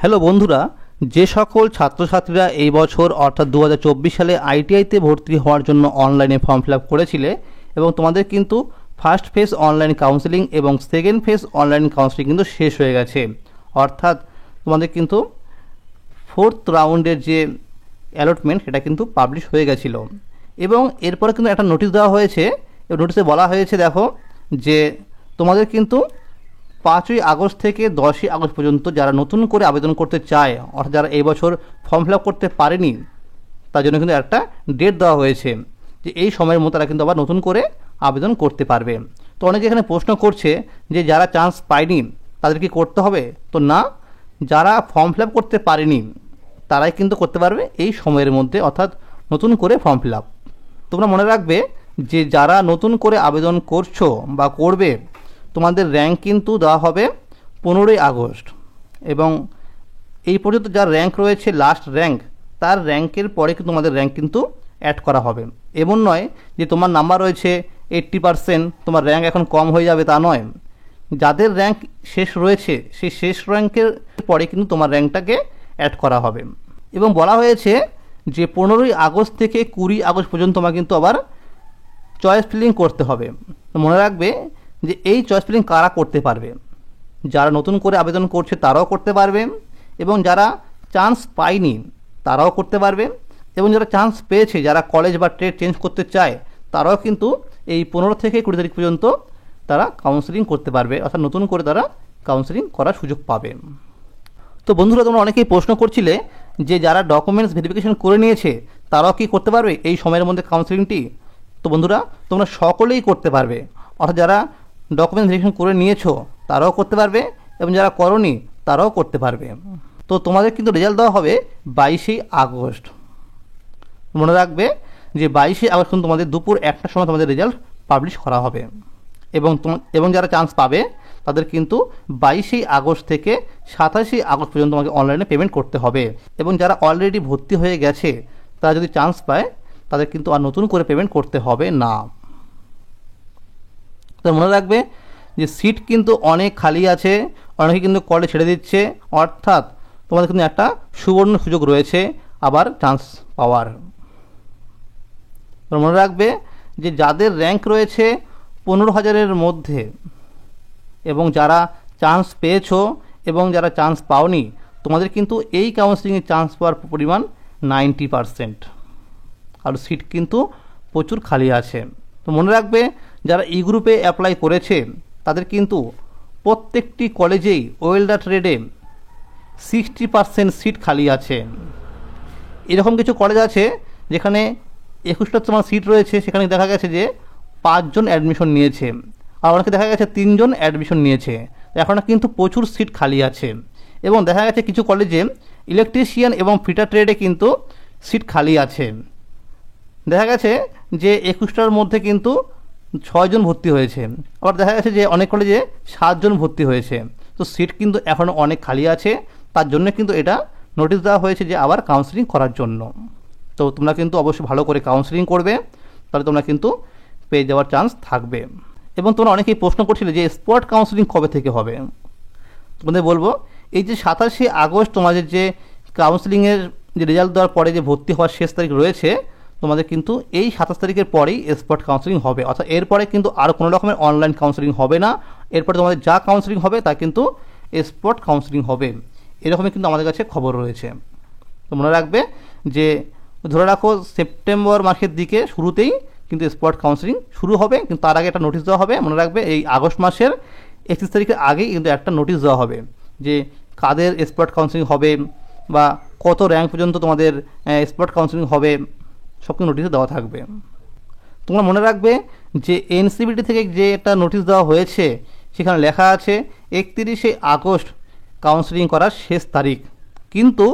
Hello বন্ধুরা, যে সকল ছাত্রছাত্রীরা এই বছর অর্থাৎ 2024 সালে আইটিআইতে ভর্তি হওয়ার জন্য অনলাইনে ফর্ম ফিল আপ করেছিলে এবং তোমাদের কিন্তু ফার্স্ট ফেজ অনলাইন কাউন্সেলিং এবং সেকেন্ড ফেজ অনলাইন কাউন্সেলিং কিন্তু শেষ হয়ে গেছে। অর্থাৎ তোমাদের কিন্তু ফোর্থ রাউন্ডের যে অ্যালটমেন্ট সেটা কিন্তু পাবলিশ হয়ে গেছিলো এবং এরপরে কিন্তু একটা নোটিশ দেওয়া হয়েছে এবং নোটিশে বলা হয়েছে দেখো যে তোমাদের কিন্তু 5ই আগস্ট থেকে 10ই আগস্ট পর্যন্ত যারা নতুন করে আবেদন করতে চায় অর্থাৎ যারা এই বছর ফর্ম ফিল আপ করতে পারেনি তার জন্য কিন্তু একটা ডেট দেওয়া হয়েছে যে এই সময়ের মধ্যে তারা কিন্তু আবার নতুন করে আবেদন করতে পারবে। তো অনেকে এখানে প্রশ্ন করছে যে যারা চান্স পায়নি তাদের কি করতে হবে? তো না, যারা ফর্ম ফিল আপ করতে পারেনি তারাই কিন্তু করতে পারবে এই সময়ের মধ্যে, অর্থাৎ নতুন করে ফর্ম ফিল আপ। তোমরা মনে রাখবে যে যারা নতুন করে আবেদন করছো বা করবে তোমাদের র্যাঙ্ক কিন্তু দেওয়া হবে 15ই আগস্ট এবং এই পর্যন্ত যার র্যাঙ্ক রয়েছে লাস্ট র্যাঙ্ক তার র্যাঙ্কের পরে কিন্তু তোমাদের র্যাঙ্ক কিন্তু অ্যাড করা হবে। এমন নয় যে তোমার নাম্বার রয়েছে 80% তোমার র্যাঙ্ক এখন কম হয়ে যাবে, তা নয়। যাদের র্যাঙ্ক শেষ রয়েছে সেই শেষ র্যাঙ্কের পরে কিন্তু তোমার র্যাঙ্কটাকে অ্যাড করা হবে এবং বলা হয়েছে যে 15ই আগস্ট থেকে 20 আগস্ট পর্যন্ত তোমার কিন্তু আবার চয়েস ফিলিং করতে হবে। মনে রাখবে যে এই চয়েস ফিলিং কারা করতে পারবে? যারা নতুন করে আবেদন করছে তারাও করতে পারবে এবং যারা চান্স পায়নি তারাও করতে পারবে এবং যারা চান্স পেয়েছে, যারা কলেজ বা ট্রেড চেঞ্জ করতে চায় তারাও কিন্তু এই 15 থেকে 20 তারিখ পর্যন্ত তারা কাউন্সেলিং করতে পারবে, অর্থাৎ নতুন করে তারা কাউন্সেলিং করার সুযোগ পাবে। তো বন্ধুরা, তোমরা অনেকেই প্রশ্ন করছিলে যে যারা ডকুমেন্টস ভেরিফিকেশন করে নিয়েছে তারাও কি করতে পারবে এই সময়ের মধ্যে কাউন্সেলিংটি? তো বন্ধুরা, তোমরা সকলেই করতে পারবে, অর্থাৎ যারা ডকুমেন্টস ভেরিফিকেশন করে নিয়েছো তারাও করতে পারবে এবং যারা করনি তারাও করতে পারবে। তো তোমাদের কিন্তু রেজাল্ট দেওয়া হবে 22 আগস্ট। মনে রাখবে যে 22 আগস্ট কিন্তু তোমাদের দুপুর 1টার সময় তোমাদের রেজাল্ট পাবলিশ করা হবে এবং যারা চান্স পাবে তাদের কিন্তু 22 আগস্ট থেকে 27 আগস্ট পর্যন্ত তোমাকে অনলাইনে পেমেন্ট করতে হবে এবং যারা অলরেডি ভর্তি হয়ে গেছে তারা যদি চান্স পায় তাদের কিন্তু আর নতুন করে পেমেন্ট করতে হবে না। তো মনে রাখবে যে সিট কিন্তু অনেক খালি আছে, অনেকে কিন্তু কলেজ ছেড়ে দিচ্ছে, অর্থাৎ তোমাদের কিন্তু একটা সুবর্ণ সুযোগ রয়েছে আবার চান্স পাওয়ার। তো মনে রাখবে যে যাদের র্যাঙ্ক রয়েছে 15,000-এর মধ্যে এবং যারা চান্স পেয়েছো এবং যারা চান্স পাওনি তোমাদের কিন্তু এই কাউন্সেলিংয়ে চান্স পাওয়ার পরিমাণ 90%, আর সিট কিন্তু প্রচুর খালি আছে। তো মনে রাখবে যারা ই গ্রুপে অ্যাপ্লাই করেছে তাদের কিন্তু প্রত্যেকটি কলেজেই ওয়েল্ডার ট্রেডে 60% সিট খালি আছে। এরকম কিছু কলেজ আছে যেখানে 21টা তোমার সিট রয়েছে, সেখানে দেখা গেছে যে 5 জন অ্যাডমিশন নিয়েছে, আর অনেকে দেখা গেছে 3 জন অ্যাডমিশন নিয়েছে। এখন কিন্তু প্রচুর সিট খালি আছে এবং দেখা গেছে কিছু কলেজে ইলেকট্রিশিয়ান এবং ফিটার ট্রেডে কিন্তু সিট খালি আছে। দেখা গেছে যে 21টার মধ্যে কিন্তু 6 জন ভর্তি হয়েছে, আবার দেখা গেছে যে অনেক কলেজে 7 জন ভর্তি হয়েছে। তো সিট কিন্তু এখনও অনেক খালি আছে, তার জন্য কিন্তু এটা নোটিশ দেওয়া হয়েছে যে আবার কাউন্সেলিং করার জন্য। তো তোমরা কিন্তু অবশ্যই ভালো করে কাউন্সেলিং করবে, তাহলে তোমরা কিন্তু পেয়ে যাওয়ার চান্স থাকবে। এবং তোমরা অনেকেই প্রশ্ন করছিলে যে স্পট কাউন্সেলিং কবে থেকে হবে। তোমাদের বলবো এই যে 27 আগস্ট তোমাদের যে কাউন্সেলিংয়ের যে রেজাল্ট দেওয়ার পরে যে ভর্তি হওয়ার শেষ তারিখ রয়েছে, তোমাদের কিন্তু এই 27 তারিখের পরেই স্পট কাউন্সেলিং হবে, অর্থাৎ এরপরে কিন্তু আর কোনো রকমের অনলাইন কাউন্সেলিং হবে না। এরপরে তোমাদের যা কাউন্সেলিং হবে তা কিন্তু স্পট কাউন্সেলিং হবে, এরকমই কিন্তু আমাদের কাছে খবর রয়েছে। তো মনে রাখবে যে ধরে রাখো সেপ্টেম্বর মাসের দিকে শুরুতেই কিন্তু স্পট কাউন্সেলিং শুরু হবে, কিন্তু তার আগে একটা নোটিশ দেওয়া হবে। মনে রাখবে এই আগস্ট মাসের 31 তারিখের আগেই কিন্তু একটা নোটিশ দেওয়া হবে যে কাদের স্পট কাউন্সেলিং হবে বা কত র্যাঙ্ক পর্যন্ত তোমাদের স্পট কাউন্সেলিং হবে, সব কিছু নোটিশে দেওয়া থাকবে। তোমরা মনে রাখবে যে এনসিবিটি থেকে যে একটা নোটিশ দেওয়া হয়েছে সেখানে লেখা আছে 31 আগস্ট কাউন্সেলিং করার শেষ তারিখ, কিন্তু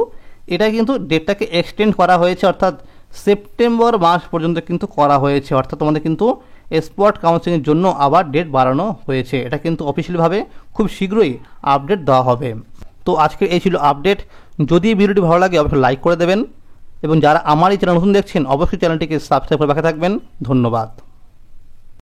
এটা কিন্তু ডেটটাকে এক্সটেন্ড করা হয়েছে, অর্থাৎ সেপ্টেম্বর মাস পর্যন্ত কিন্তু করা হয়েছে। অর্থাৎ তোমাদের কিন্তু স্পট কাউন্সেলিংয়ের জন্য আবার ডেট বাড়ানো হয়েছে। এটা কিন্তু অফিসিয়ালিভাবে খুব শীঘ্রই আপডেট দেওয়া হবে। তো আজকে এই ছিল আপডেট। যদি ভিডিওটি ভালো লাগে অবশ্যই লাইক করে দেবেন এবং যারা আমার এই চ্যানেল নতুন দেখছেন অবশ্যই চ্যানেলটিকে সাবস্ক্রাইব করে রাখা থাকবেন। ধন্যবাদ।